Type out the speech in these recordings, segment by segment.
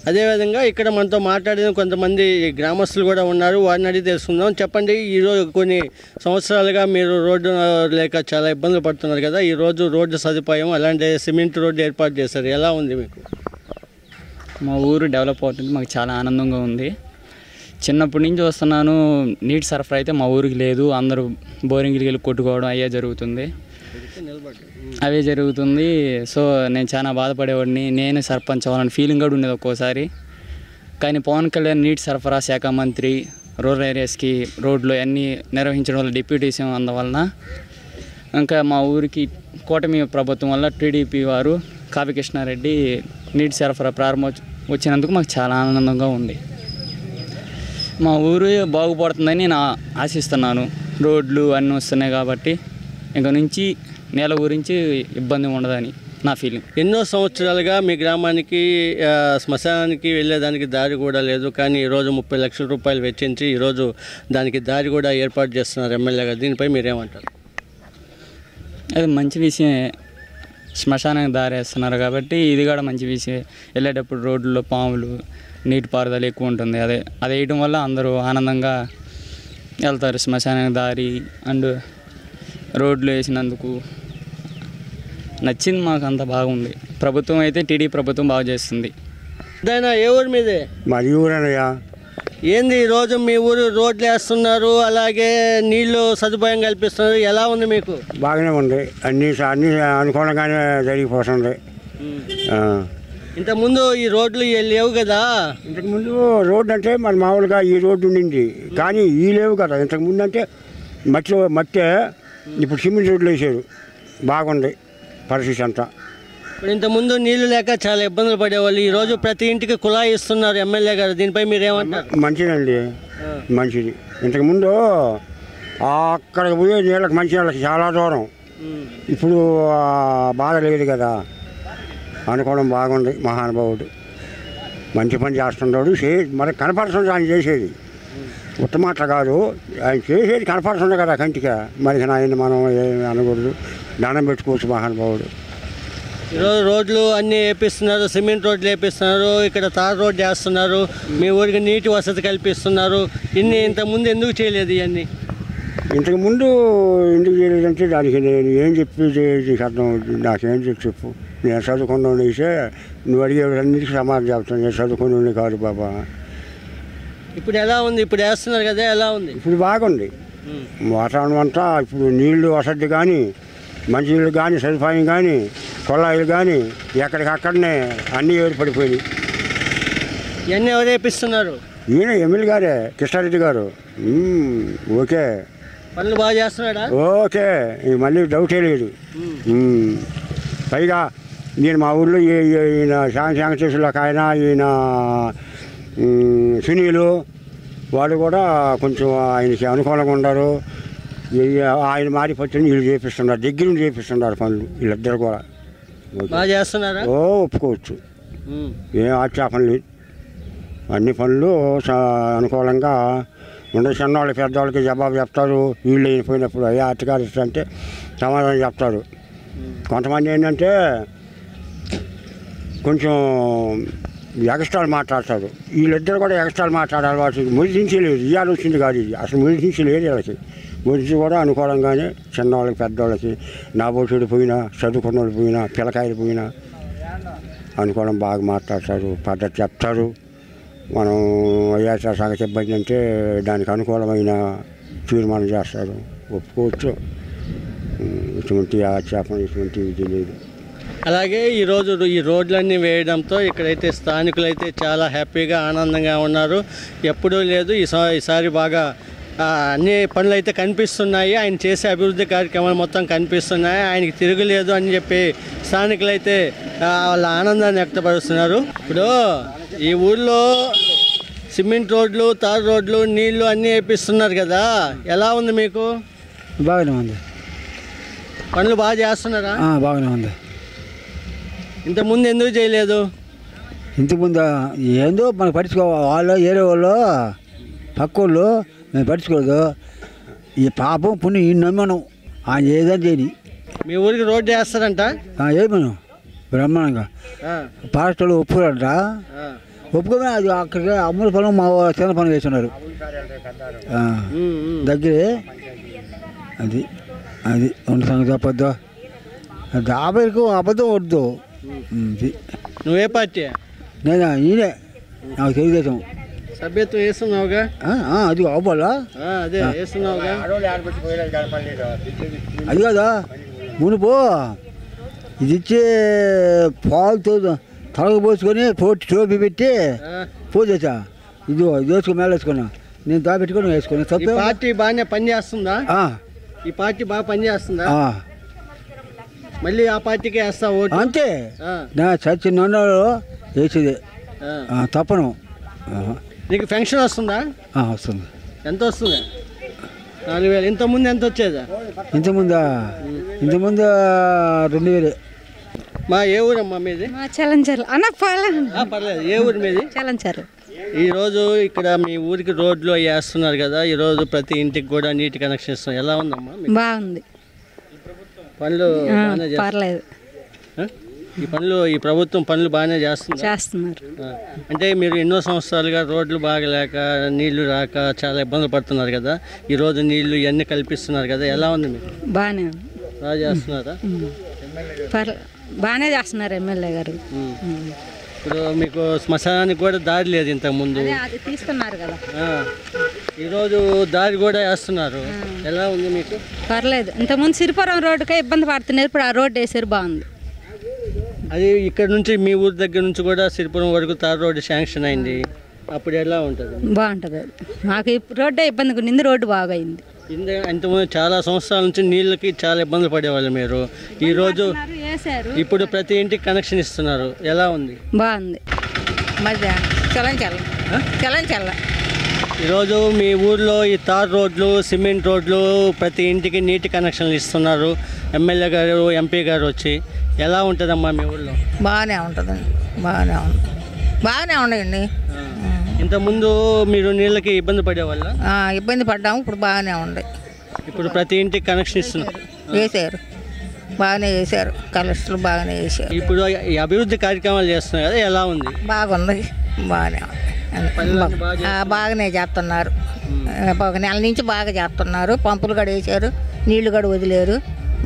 అదేవిధంగా ఇక్కడ మనతో మాట్లాడిన కొంతమంది గ్రామస్తులు కూడా ఉన్నారు, వారిని అడిగి తెలుసుకుందాం. చెప్పండి, ఈరోజు కొన్ని సంవత్సరాలుగా మీరు రోడ్డు లేక చాలా ఇబ్బందులు పడుతున్నారు కదా, ఈరోజు రోడ్డు సదుపాయం అలాంటి సిమెంట్ రోడ్డు ఏర్పాటు చేశారు, ఎలా ఉంది మీకు? మా ఊరు డెవలప్ అవుతుంది, మాకు చాలా ఆనందంగా ఉంది. చిన్నప్పటి నుంచి వస్తున్నాను, నీటి సరఫరా అయితే మా ఊరికి లేదు, అందరూ బోరింగ్కి వెళ్ళి కొట్టుకోవడం అవే జరుగుతుంది. సో నేను చాలా బాధపడేవాడిని, నేను సర్పంచ్ అవ్వాలని ఫీలింగ్ కూడా ఉండేది ఒక్కోసారి. కానీ పవన్ కళ్యాణ్ నీటి సరఫరా శాఖ మంత్రి రూరల్ ఏరియాస్కి రోడ్లు అన్నీ నిర్వహించడం వల్ల డిప్యూటీ సీఎం అందువలన ఇంకా మా ఊరికి కూటమి ప్రభుత్వం వల్ల టీడీపీ వారు కావ్య కృష్ణారెడ్డి నీటి సరఫరా వచ్చినందుకు మాకు చాలా ఆనందంగా ఉంది. మా ఊరు బాగుపడుతుందని నేను ఆశిస్తున్నాను. రోడ్లు అన్నీ వస్తున్నాయి కాబట్టి ఇంక నుంచి నేల గురించి ఇబ్బంది ఉండదని నా ఫీలింగ్. ఎన్నో సంవత్సరాలుగా మీ గ్రామానికి శ్మశానానికి వెళ్ళేదానికి దారి కూడా లేదు, కానీ ఈరోజు 30 లక్షల రూపాయలు వెచ్చించి ఈరోజు దానికి దారి కూడా ఏర్పాటు చేస్తున్నారు ఎమ్మెల్యే గారు, దీనిపై మీరేమంటారు? అది మంచి విషయమే, శ్మశానానికి దారి వేస్తున్నారు కాబట్టి ఇది కూడా మంచి విషయం. వెళ్ళేటప్పుడు రోడ్లలో పాములు, నీటిపారుదల ఎక్కువ ఉంటుంది, అది వేయడం వల్ల అందరూ ఆనందంగా వెళ్తారు శ్మశానానికి దారి. అండ్ రోడ్లు వేసినందుకు నచ్చింది, మాకు అంత బాగుంది. ప్రభుత్వం అయితే టీడీ ప్రభుత్వం బాగా చేస్తుంది. దాని ఏ ఊరు మీదే? మరి ఊరనయ్యా. ఏంది ఈరోజు మీ ఊరు రోడ్లు వేస్తున్నారు, అలాగే నీళ్లు సదుపాయం కల్పిస్తున్నారు, ఎలా ఉంది మీకు? బాగానే ఉంది, అన్నీ అనుకూలంగానే జరిగిపోతుంది. ఇంతకుముందు ఈ రోడ్లు లేవు కదా? ఇంతకుముందు రోడ్డు అంటే మరి మామూలుగా ఈ రోడ్డు ఉండింది, కానీ ఈ లేవు కదా. ఇంతకుముందు అంటే మట్టి ఇప్పుడు సిమెంట్ రోడ్లు వేసారు, బాగుంది పరిస్థితి అంతా. ఇప్పుడు ఇంతకుముందు నీళ్లు లేక చాలా ఇబ్బందులు పడేవాళ్ళు, ఈరోజు ప్రతి ఇంటికి కుళాయి ఇస్తున్నారు ఎమ్మెల్యే గారు, దీనిపై మీరేమంటారు? మంచిదండి, మంచిది. ఇంతకుముందు అక్కడికి పోయే నీళ్ళకి మంచి నీళ్ళకి చాలా దూరం, ఇప్పుడు బాధ లేదు కదా. అనుకోవడం బాగుంది, మహానుభావుడు మంచి పని చేస్తున్నాడు. మరి కనపడుతుంది ఆయన చేసేది, ఉత్తమాట్ల కాదు, ఆయన చేసేది కనపడుతుంది కదా కంటిగా. మరి ఆయన మనం అనకూడదు, దండం పెట్టుకోవచ్చు మహానుభావుడు. ఈరోజు రోడ్లు అన్నీ వేపిస్తున్నారు, సిమెంట్ రోడ్లు వేపిస్తున్నారు, ఇక్కడ తార్ రోడ్డు వేస్తున్నారు, మీ ఊరికి నీటి వసతి కల్పిస్తున్నారు. ఇంతకుముందు ఎందుకు చేయలేదు ఇవన్నీ? ఇంతకుముందు ఎందుకు చేయలేదంటే దానికి నేను ఏం చెప్పి అర్థం అవుతుంది, నాకేం చెప్పు. నేను చదువుకున్న వేసే నువ్వు అడిగేవన్నిటికీ సమాధానం చెప్తాను, నేను చదువుకున్న కాదు బాబా. ఇప్పుడు ఎలా ఉంది? ఇప్పుడు వేస్తున్నారు కదా, ఎలా ఉంది? ఇప్పుడు బాగుంది వాతావరణం అంతా. ఇప్పుడు నీళ్లు వసతి కానీ, మంచినీళ్ళు కానీ, సదుపాయం కానీ, కొళాయిలు కానీ ఎక్కడికక్కడనే అన్నీ ఏర్పడిపోయినాయి. ఇవన్నీ ఎవరు వేపిస్తున్నారు? ఈయన ఎమ్మెల్యే గారే, కృష్ణారెడ్డి గారు. ఓకే, పనులు బాగా చేస్తున్నాడా? ఓకే, మళ్ళీ డౌటే లేదు. పైగా నేను మా ఊళ్ళో ఈయన శాంగచేసులకు ఆయన, ఈయన సునీలు వాళ్ళు కూడా కొంచెం ఆయనకి అనుకూలంగా ఉన్నారు. ఆయన మారిపోతే వీళ్ళు చేపిస్తున్నారు, దగ్గర నుండి చేపిస్తున్నారు పనులు వీళ్ళిద్దరు కూడా. బాగా చేస్తున్నారా? ఒప్పుకోవచ్చు, ఏం ఆక్షేపణ లేదు. అన్ని పనులు అనుకూలంగా ఉండే. చిన్నవాళ్ళు పెద్దవాళ్ళకి జవాబు చెప్తారు, వీళ్ళు అయిపోయినప్పుడు అయ్యా అత్తగారు అంటే సమాధానం చెప్తారు. కొంతమంది ఏంటంటే కొంచెం ఎగస్ట్రాలు మాట్లాడతారు, వీళ్ళిద్దరు కూడా ఎగస్ట్రాలు మాట్లాడాలి. వాటి మురిసించి లేదు, ఇవాళ వచ్చింది కాదు ఇది, అసలు మురిసించి లేదు వీళ్ళకి. మురిసి కూడా అనుకూలంగానే చిన్నవాళ్ళకి పెద్దవాళ్ళకి, నాబోటుడు పోయినా, చదువుకున్న వాళ్ళు పోయినా, పిల్లకాయలు పోయినా అనుకూలం బాగా మాట్లాడతారు, పద్ధతి చెప్తారు. మనం వైఎస్ఆర్ సంగతి ఇబ్బంది అంటే దానికి అనుకూలమైన తీర్మానం చేస్తారు, ఒప్పుకోవచ్చు. ఇటువంటి ఆక్షేపణ ఇటువంటి ఇది లేదు. అలాగే ఈరోజు ఈ రోడ్లన్నీ వేయడంతో ఇక్కడైతే స్థానికులైతే చాలా హ్యాపీగా ఆనందంగా ఉన్నారు. ఎప్పుడూ లేదు, ఈసారి బాగా అన్ని పనులు అయితే కనిపిస్తున్నాయి, ఆయన చేసే అభివృద్ధి కార్యక్రమాలు మొత్తం కనిపిస్తున్నాయి, ఆయనకి తిరుగులేదు అని చెప్పి స్థానికులైతే వాళ్ళ ఆనందాన్ని వ్యక్తపరుస్తున్నారు. ఇప్పుడు ఈ ఊళ్ళో సిమెంట్ రోడ్లు, తార్ రోడ్లు, నీళ్లు అన్నీ వేపిస్తున్నారు కదా, ఎలా ఉంది మీకు? బాగానే ఉంది, పనులు బాగా చేస్తున్నారా? బాగానే ఉంది. ఇంతకుముందు ఎందుకు చేయలేదు? ఇంతకుముందు ఏందో మనకు పట్టించుకోవాలి, వాళ్ళు ఏరే వాళ్ళు పక్క వాళ్ళు మేము పట్టించుకోలేదు. ఈ పాపం పుణ్యం ఈ నమ్మను ఆయన ఏదని చేయని. మీ ఊరికి రోడ్డు వేస్తారంట? ఏమను బ్రహ్మాండంగా ఫారెస్ట్ వాళ్ళు ఒప్పుకోరంట, ఒప్పుకోమే అది అక్కడికి అమ్ముల పొలం మా చిన్న పని వేస్తున్నారు దగ్గరే అది అది ఉన్న సంగతి చెప్పొద్దు డాబాయికు అబద్ధం వద్దు నువ్వే పార్టీ? నేను ఈయనే నాకు తెలుగుదేశం సభ్యత్వం వేస్తున్నావుగా? అది అవ్వాలా? అదే వేస్తున్నావుగా. అది కదా మునుపు ఇది ఇచ్చి పాలుతో తలకు పోసుకొని టోపీ పెట్టి పోసేసా ఇది వేసుకుని మేళ వేసుకున్నా నేను దాపెట్టుకొని వేసుకున్నా తప్ప. పార్టీ బాగానే పనిచేస్తుందా? ఈ పార్టీ బాగా పనిచేస్తుందా? మళ్ళీ ఆ పార్టీకి వేస్తా ఓటు? అంతే నా చచ్చిన వేసేది తప్పను. నీకు పెన్షన్ వస్తుందా? వస్తుంది. ఎంత వస్తుంది? 4000. ఇంతకుముందు ఎంత వచ్చేదా? ఇంతకుముందు 2000. మా ఏ ఊరమ్మా మీది? చలంచర్ల అన్న పర్లేదు. ఏ ఊరు మీది? చలంచర్ల. ఈరోజు ఇక్కడ మీ ఊరికి రోడ్లు వేస్తున్నారు కదా, ఈరోజు ప్రతి ఇంటికి కూడా నీటి కనెక్షన్ ఇస్తున్నారు. ఎలా ఉందమ్మా? బాగుంది. పనులు పర్లేదు. ఈ ప్రభుత్వం పనులు బాగానే చేస్తున్నారు. అంటే మీరు ఎన్నో సంవత్సరాలుగా రోడ్లు బాగలేక నీళ్లు రాక చాలా ఇబ్బందులు పడుతున్నారు కదా, ఈరోజు నీళ్లు ఇవన్నీ కల్పిస్తున్నారు కదా, ఎలా ఉంది మీకు? బాగానే ఉంది. బాగా చేస్తున్నారా? బాగానే చేస్తున్నారు ఎమ్మెల్యే గారు. ఇప్పుడు మీకు శ్మశానానికి కూడా దారి లేదు ఇంతకుముందు, తీస్తున్నారు కదా, ఈరోజు దారి కూడా వేస్తున్నారు. ఎలా ఉంది మీకు? పర్లేదు. ఇంతకుముందు సిరిపురం రోడ్డుకే ఇబ్బంది పడుతున్నారు, ఇప్పుడు ఆ రోడ్డు వేసారు, బాగుంది. అది ఇక్కడ నుంచి మీ ఊరి దగ్గర నుంచి కూడా సిరిపురం వరకు తార్ రోడ్డు శాంక్షన్ అయింది, అప్పుడు ఎలా ఉంటుంది? బాగుంటుంది. మాకు రోడ్డే ఇబ్బంది నింది, రోడ్డు బాగా అయింది. ఇంతకుముందు చాలా సంవత్సరాల నుంచి నీళ్ళకి చాలా ఇబ్బందులు పడేవాళ్ళు మీరు, ఈరోజు ఇప్పుడు ప్రతి ఇంటికి కనెక్షన్ ఇస్తున్నారు. ఎలా ఉంది? బాగుంది. చలంచల్ల. ఈరోజు మీ ఊర్లో ఈ తార్ రోడ్లు, సిమెంట్ రోడ్లు, ప్రతి ఇంటికి నీటి కనెక్షన్లు ఇస్తున్నారు ఎమ్మెల్యే గారు, ఎంపీ గారు వచ్చి. ఎలా ఉంటుందమ్మా మీ ఊళ్ళో? బాగానే ఉంటుందండి. బాగానే ఉన్నాయండి. ఇంతకుముందు మీరు నీళ్ళకి ఇబ్బంది పడేవాళ్ళ? ఇబ్బంది పడ్డాము, ఇప్పుడు బాగానే ఉంది. ఇప్పుడు ప్రతి ఇంటికి కనెక్షన్ ఇస్తున్నారు. వేసారు, బాగానే చేశారు, కలెక్టర్లు బాగానే చేశారు. ఇప్పుడు ఈ అభివృద్ధి కార్యక్రమాలు చేస్తున్నారు కదా, ఎలా ఉంది? బాగుంది, బాగానే ఉంది. బాగానే చేస్తున్నారు. ఒక నెల నుంచి బాగా చేస్తున్నారు. పంపులు కూడా వేసారు, నీళ్లు కూడా వదిలేరు,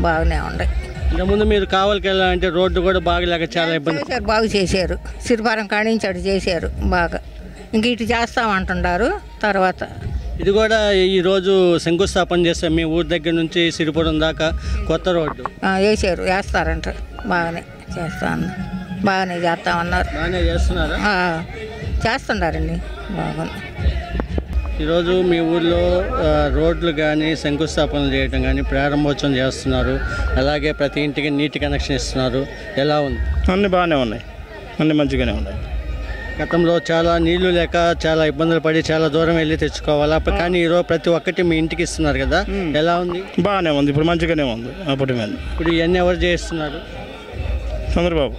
బాగానే ఉన్నాయి. ఇంతకుముందు మీరు కావాలకి వెళ్ళాలంటే రోడ్డు కూడా బాగలేక చాలా ఇబ్బంది చేశారు. బాగా చేశారు, సిరిపురం కాడించి అటు చేశారు బాగా. ఇంక ఇటు చేస్తామంటున్నారు తర్వాత. ఇది కూడా ఈరోజు శంకుస్థాపన చేస్తాం మీ ఊరి దగ్గర నుంచి సిరిపురం దాకా కొత్త రోడ్డు వేసారు, వేస్తారంట. బాగానే బాగానే చేస్తామన్నారు. బాగానే చేస్తున్నారా? చేస్తున్నారండి, బాగుంది. ఈరోజు మీ ఊర్లో రోడ్లు కానీ శంకుస్థాపనలు చేయడం కానీ ప్రారంభోత్సవం చేస్తున్నారు, అలాగే ప్రతి ఇంటికి నీటి కనెక్షన్ ఇస్తున్నారు. ఎలా ఉంది? అన్నీ బాగానే ఉన్నాయి, అన్నీ మంచిగానే ఉన్నాయి. గతంలో చాలా నీళ్లు లేక చాలా ఇబ్బందులు పడి చాలా దూరం వెళ్ళి తెచ్చుకోవాలి, కానీ ఈరోజు ప్రతి ఒక్కటి మీ ఇంటికి ఇస్తున్నారు కదా, ఎలా ఉంది? బాగానే ఉంది, ఇప్పుడు మంచిగానే ఉంది. అప్పటి మీద ఇప్పుడు ఇవన్నీ ఎవరు చేస్తున్నారు? చంద్రబాబు.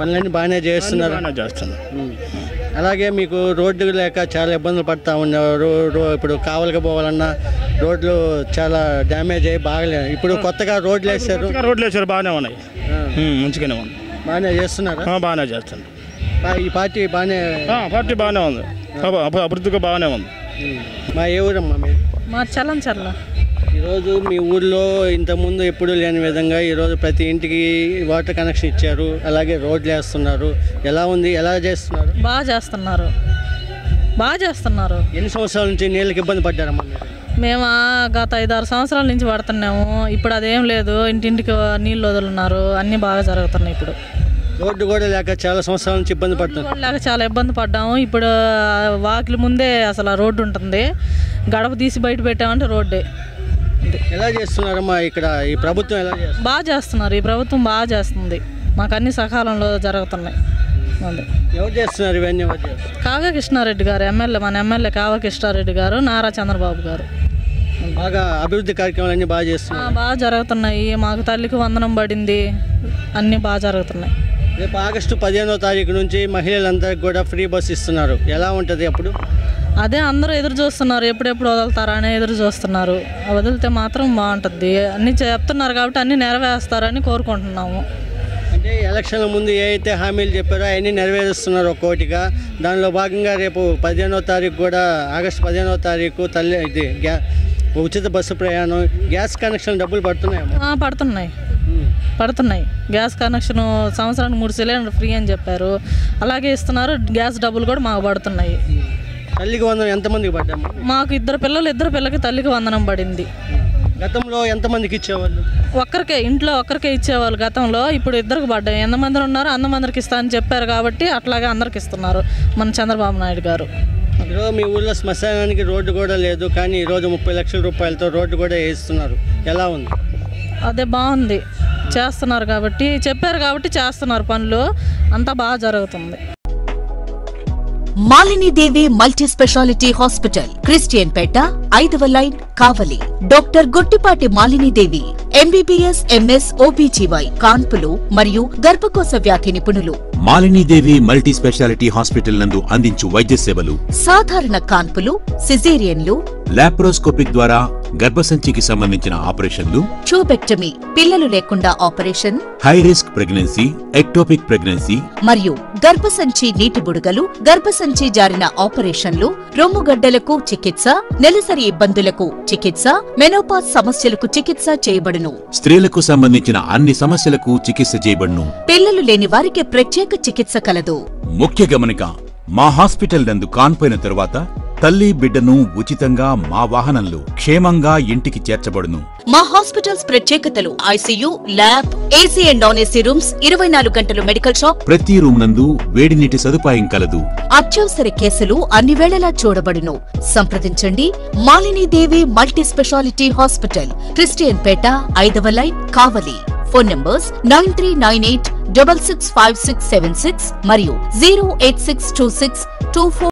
పనులన్నీ బాగానే చేస్తున్నారు. అలాగే మీకు రోడ్డు లేక చాలా ఇబ్బందులు పడతా ఉన్నారు. ఇప్పుడు కావలికి పోవాలన్నా రోడ్లు చాలా డ్యామేజ్ అయ్యి బాగలేదు. ఇప్పుడు కొత్తగా రోడ్లు వేసారు. బాగానే ఉన్నాయి, మంచిగానే ఉంది. బాగానే చేస్తున్నారు. బాగానే చేస్తున్నారు. ఈ పార్టీ బాగానే ఉంది, అభివృద్ధిగా బాగానే ఉంది. మా ఏ ఊరమ్మా మీరు? మా చలంచర్ల. ఈరోజు మీ ఊళ్ళో ఇంతకుముందు ఎప్పుడు లేని విధంగా ఈరోజు ప్రతి ఇంటికి వాటర్ కనెక్షన్ ఇచ్చారు, అలాగే రోడ్లు వేస్తున్నారు. ఎలా ఉంది? ఎలా చేస్తున్నారు? బాగా చేస్తున్నారు. ఎన్ని సంవత్సరాల నుంచి నీళ్ళకి ఇబ్బంది పడ్డారమ్మా? మేము గత 5-6 సంవత్సరాల నుంచి పడుతున్నాము. ఇప్పుడు అదేం లేదు, ఇంటింటికి నీళ్ళు వదులున్నారు, అన్నీ బాగా జరుగుతున్నాయి. ఇప్పుడు రోడ్డు కూడా లేక చాలా సంవత్సరాల నుంచి ఇబ్బంది పడుతున్నాం. లేక చాలా ఇబ్బంది పడ్డాము. ఇప్పుడు వాకిలి ముందే అసలు రోడ్డు ఉంటుంది, గడప తీసి బయట పెట్టామంటే రోడ్డే. ఎలా చేస్తున్నారమ్మా ఇక్కడ ఈ ప్రభుత్వం? ఎలా చేస్తుంది? బాగా చేస్తున్నారు, ఈ ప్రభుత్వం బాగా చేస్తుంది. మాకు అన్ని సకాలంలో జరుగుతున్నాయి. ఎవరు చేస్తున్నారు ఇవన్నీ? కావ్య కృష్ణారెడ్డి గారు ఎమ్మెల్యే, మన ఎమ్మెల్యే కావ్య కృష్ణారెడ్డి గారు, నారా చంద్రబాబు గారు బాగా అభివృద్ధి కార్యక్రమాలు బాగా చేస్తున్నారు. బాగా జరుగుతున్నాయి. మాకు తల్లికి వందనం పడింది, అన్నీ బాగా జరుగుతున్నాయి. రేపు ఆగస్టు 15వ తారీఖు నుంచి మహిళలందరికీ కూడా ఫ్రీ బస్ ఇస్తున్నారు. ఎలా ఉంటుంది అప్పుడు? అదే అందరూ ఎదురు చూస్తున్నారు, ఎప్పుడెప్పుడు వదులుతారా అని ఎదురు చూస్తున్నారు. వదిలితే మాత్రం బాగుంటుంది. అన్నీ చెప్తున్నారు కాబట్టి అన్నీ నెరవేరుస్తారని కోరుకుంటున్నాము. అంటే ఎలక్షన్ల ముందు ఏ అయితే హామీలు చెప్పారో అవన్నీ నెరవేరుస్తున్నారు ఒక్కోటిగా. దానిలో భాగంగా రేపు 15వ తారీఖు కూడా, ఆగస్టు 15వ తారీఖు ఇది ఉచిత బస్సు ప్రయాణం, గ్యాస్ కనెక్షన్ డబ్బులు పడుతున్నాయా? పడుతున్నాయి. గ్యాస్ కనెక్షన్ సంవత్సరానికి 3 సిలిండర్ ఫ్రీ అని చెప్పారు, అలాగే ఇస్తున్నారు. గ్యాస్ డబ్బులు కూడా మాకు పడుతున్నాయి. తల్లికి వందనం ఎంతమందికి పడ్డాము? మాకు 2 పిల్లలకి తల్లికి వందనం పడింది. గతంలో ఎంతమందికి ఇచ్చేవాళ్ళు? ఇంట్లో ఒక్కరికే ఇచ్చేవాళ్ళు గతంలో. ఇప్పుడు 2కి పడ్డాయి. ఎంతమంది ఉన్నారో అంతమందికి ఇస్తా అని చెప్పారు కాబట్టి అట్లాగే అందరికి ఇస్తున్నారు మన చంద్రబాబు నాయుడు గారు. ఈరోజు మీ ఊళ్ళో శ్మశానానికి రోడ్డు కూడా లేదు, కానీ ఈరోజు 30 లక్షల రూపాయలతో రోడ్డు కూడా వేయిస్తున్నారు. ఎలా ఉంది? అదే బాగుంది, చేస్తున్నారు కాబట్టి, చెప్పారు కాబట్టి చేస్తున్నారు. పనులు అంతా బాగా జరుగుతుంది. Malinidevi multi speciality hospital, Christian Peta, 5వ line, Kavali. Doctor Gottipati Malinidevi, MBBS, MS, OBGY, కాన్పులు మరియు గర్భకోశ వ్యాధి నిపుణులు. మాలినీదేవి మల్టీ స్పెషాలిటీ హాస్పిటల్ నందు అందించు వైద్య సేవలు: సాధారణ కాన్పులు, సిజేరియన్లు, లాప్రోస్కోపిక్ ద్వారా గర్భసంచికి సంబంధించిన ఆపరేషన్లు, ట్యూబెక్టమీ, పిల్లలు లేకుండా operation, high risk pregnancy, ectopic pregnancy మరియు గర్భసంచి నీటి బుడగలు, గర్భసంచి జారిన ఆపరేషన్లు, రొమ్ముగడ్డలకు చికిత్స, నెలసరి ఇబ్బందులకు చికిత్స, మెనోపాజ్ సమస్యలకు చికిత్స చేయబడును. స్త్రీలకు సంబంధించిన అన్ని సమస్యలకు చికిత్స చేయబడును. పిల్లలు లేని వారికి ప్రత్యేక చికిత్స కలదు. ముఖ్య గమనిక: మా హాస్పిటల్ నందు కాన్పోయిన తరువాత తల్లి బిడ్డను ఉచితంగా మా వాహనంలో క్షేమంగా ఇంటికి చేర్చబడును. మా హాస్పిటల్స్ ప్రత్యేకతలు: ICU, lab, AC and non AC rooms, 24 గంటలు మెడికల్ షాప్, ప్రతి రూమ్ నందు వేడి నీటి సదుపాయం కలదు. అత్యవసర కేసులు అన్ని వేళలా చూడబడును. సంప్రదించండి. Malinidevi multi speciality hospital, Christian Peta, 5వ లైన్, కావలి. ఫోన్ నంబర్స్ 9398665676 మరియు 0862624